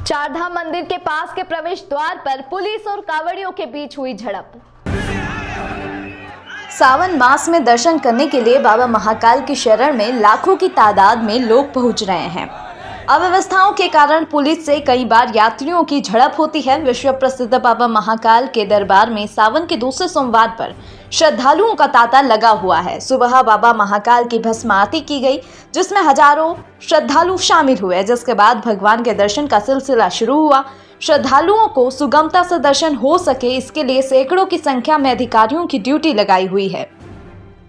चारधाम मंदिर के पास के प्रवेश द्वार पर पुलिस और कांवड़ियों के बीच हुई झड़प। सावन मास में दर्शन करने के लिए बाबा महाकाल की शरण में लाखों की तादाद में लोग पहुंच रहे हैं। अव्यवस्थाओं के कारण पुलिस से कई बार यात्रियों की झड़प होती है। विश्व प्रसिद्ध बाबा महाकाल के दरबार में सावन के दूसरे सोमवार पर श्रद्धालुओं का तांता लगा हुआ है। सुबह बाबा महाकाल की भस्म आरती की गई, जिसमें हजारों श्रद्धालु शामिल हुए, जिसके बाद भगवान के दर्शन का सिलसिला शुरू हुआ। श्रद्धालुओं को सुगमता से दर्शन हो सके, इसके लिए सैकड़ों की संख्या में अधिकारियों की ड्यूटी लगाई हुई है।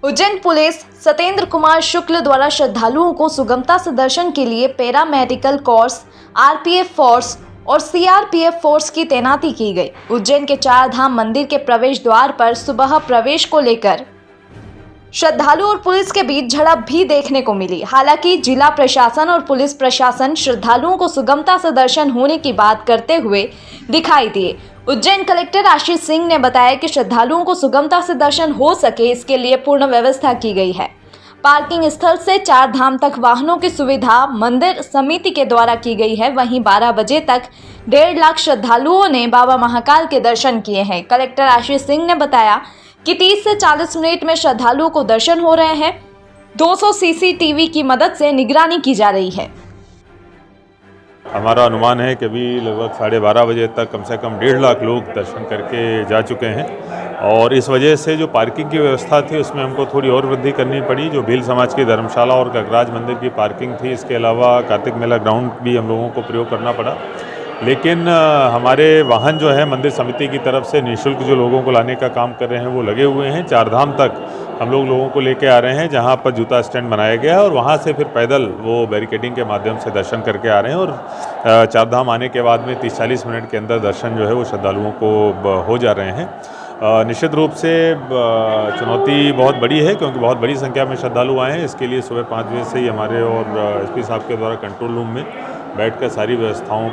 उज्जैन पुलिस सत्येंद्र कुमार शुक्ल द्वारा श्रद्धालुओं को सुगमता से दर्शन के लिए para medical course, RPF force और सीआरपीएफ फोर्स की तैनाती की गई। उज्जैन के चारधाम मंदिर के प्रवेश द्वार पर सुबह प्रवेश को लेकर श्रद्धालु और पुलिस के बीच झड़प भी देखने को मिली। हालांकि जिला प्रशासन और पुलिस प्रशासन श्रद्धालुओं को सुगमता से दर्शन होने की बात करते हुए दिखाई दिए। उज्जैन कलेक्टर आशीष सिंह ने बताया कि श्रद्धालुओं को सुगमता से दर्शन हो सके, इसके लिए पूर्ण व्यवस्था की गई है। पार्किंग स्थल से चार धाम तक वाहनों की सुविधा मंदिर समिति के द्वारा की गई है। वहीं 12 बजे तक 1.5 लाख श्रद्धालुओं ने बाबा महाकाल के दर्शन किए हैं। कलेक्टर आशीष सिंह ने बताया कि 30 से 40 मिनट में श्रद्धालुओं को दर्शन हो रहे हैं। 200 सीसीटीवी की मदद से निगरानी की जा रही है। हमारा अनुमान है कि अभी लगभग 12:30 बजे तक कम से कम 1.5 लाख लोग दर्शन करके जा चुके हैं और इस वजह से जो पार्किंग की व्यवस्था थी उसमें हमको थोड़ी और वृद्धि करनी पड़ी। जो भील समाज की धर्मशाला और गगराज मंदिर की पार्किंग थी, इसके अलावा कार्तिक मेला ग्राउंड भी हम लोगों को प्रयोग करना पड़ा। लेकिन हमारे वाहन जो है मंदिर समिति की तरफ से निःशुल्क जो लोगों को लाने का काम कर रहे हैं वो लगे हुए हैं। चारधाम तक हम लोगों को लेके आ रहे हैं, जहां पर जूता स्टैंड बनाया गया है और वहां से फिर पैदल वो बैरिकेडिंग के माध्यम से दर्शन करके आ रहे हैं। और चारधाम आने के बाद में 30-40 मिनट के अंदर दर्शन जो है वो श्रद्धालुओं को हो जा रहे हैं। निश्चित रूप से चुनौती बहुत बड़ी है, क्योंकि बहुत बड़ी संख्या में श्रद्धालु आए हैं। इसके लिए सुबह 5 बजे से ही हमारे और एसपी साहब के द्वारा कंट्रोल रूम में बैठकर सारी व्यवस्थाओं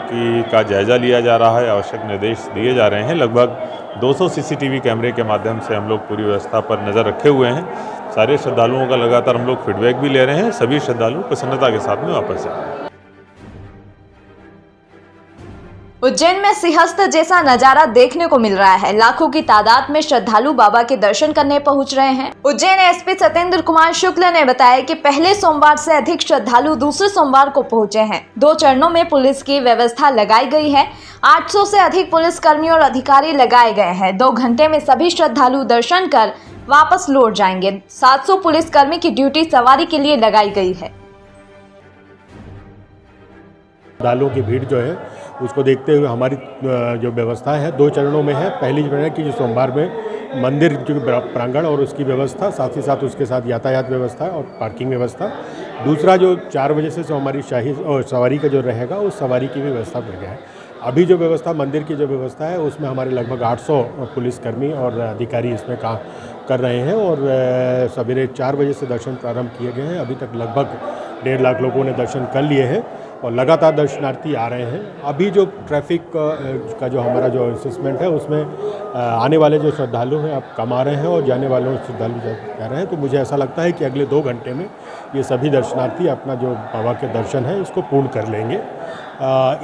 का जायज़ा लिया जा रहा है, आवश्यक निर्देश दिए जा रहे हैं। लगभग 200 सीसीटीवी कैमरे के माध्यम से हम लोग पूरी व्यवस्था पर नज़र रखे हुए हैं। सारे श्रद्धालुओं का लगातार हम लोग फीडबैक भी ले रहे हैं। सभी श्रद्धालु प्रसन्नता के साथ में वापस आए। उज्जैन में सिंहस्थ जैसा नजारा देखने को मिल रहा है। लाखों की तादाद में श्रद्धालु बाबा के दर्शन करने पहुंच रहे हैं। उज्जैन एसपी सत्येंद्र कुमार शुक्ल ने बताया कि पहले सोमवार से अधिक श्रद्धालु दूसरे सोमवार को पहुंचे हैं। 2 चरणों में पुलिस की व्यवस्था लगाई गई है। 800 से अधिक पुलिसकर्मी और अधिकारी लगाए गए हैं। 2 घंटे में सभी श्रद्धालु दर्शन कर वापस लौट जाएंगे। 700 पुलिसकर्मी की ड्यूटी सवारी के लिए लगाई गई है। श्रद्धालुओं की भीड़ जो है उसको देखते हुए हमारी जो व्यवस्था है 2 चरणों में है। पहली चरण है कि जो सोमवार में मंदिर के प्रांगण और उसकी व्यवस्था, साथ ही साथ उसके साथ यातायात व्यवस्था और पार्किंग व्यवस्था। दूसरा जो 4 बजे से हमारी शाही और सवारी का जो रहेगा उस सवारी की भी व्यवस्था कर गया है। अभी जो व्यवस्था मंदिर की जो व्यवस्था है उसमें हमारे लगभग 800 पुलिसकर्मी और अधिकारी इसमें काम कर रहे हैं और सवेरे 4 बजे से दर्शन प्रारंभ किए गए हैं। अभी तक लगभग 1.5 लाख लोगों ने दर्शन कर लिए हैं और लगातार दर्शनार्थी आ रहे हैं। अभी जो ट्रैफिक का जो हमारा जो असेसमेंट है उसमें आने वाले जो श्रद्धालु हैं अब कम आ रहे हैं और जाने वाले श्रद्धालु जा रहे हैं। तो मुझे ऐसा लगता है कि अगले 2 घंटे में ये सभी दर्शनार्थी अपना जो बाबा के दर्शन है इसको पूर्ण कर लेंगे।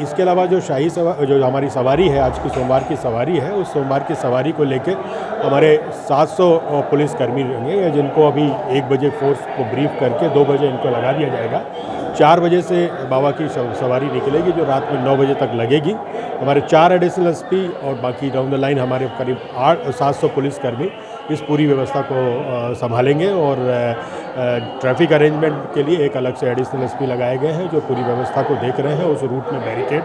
इसके अलावा जो जो हमारी सवारी है, आज की सोमवार की सवारी है, उस सोमवार की सवारी को लेकर हमारे 700 पुलिसकर्मी रहेंगे, जिनको अभी 1 बजे फोर्स को ब्रीफ करके 2 बजे इनको लगा दिया जाएगा। 4 बजे से बाबा की सवारी निकलेगी जो रात में 9 बजे तक लगेगी। हमारे 4 एडिशनल एसपी और बाकी डाउन द लाइन हमारे करीब 700 पुलिसकर्मी इस पूरी व्यवस्था को संभालेंगे और ट्रैफिक अरेंजमेंट के लिए एक अलग से एडिशनल एसपी लगाए गए हैं जो पूरी व्यवस्था को देख रहे हैं। उस रूट में बैरिकेड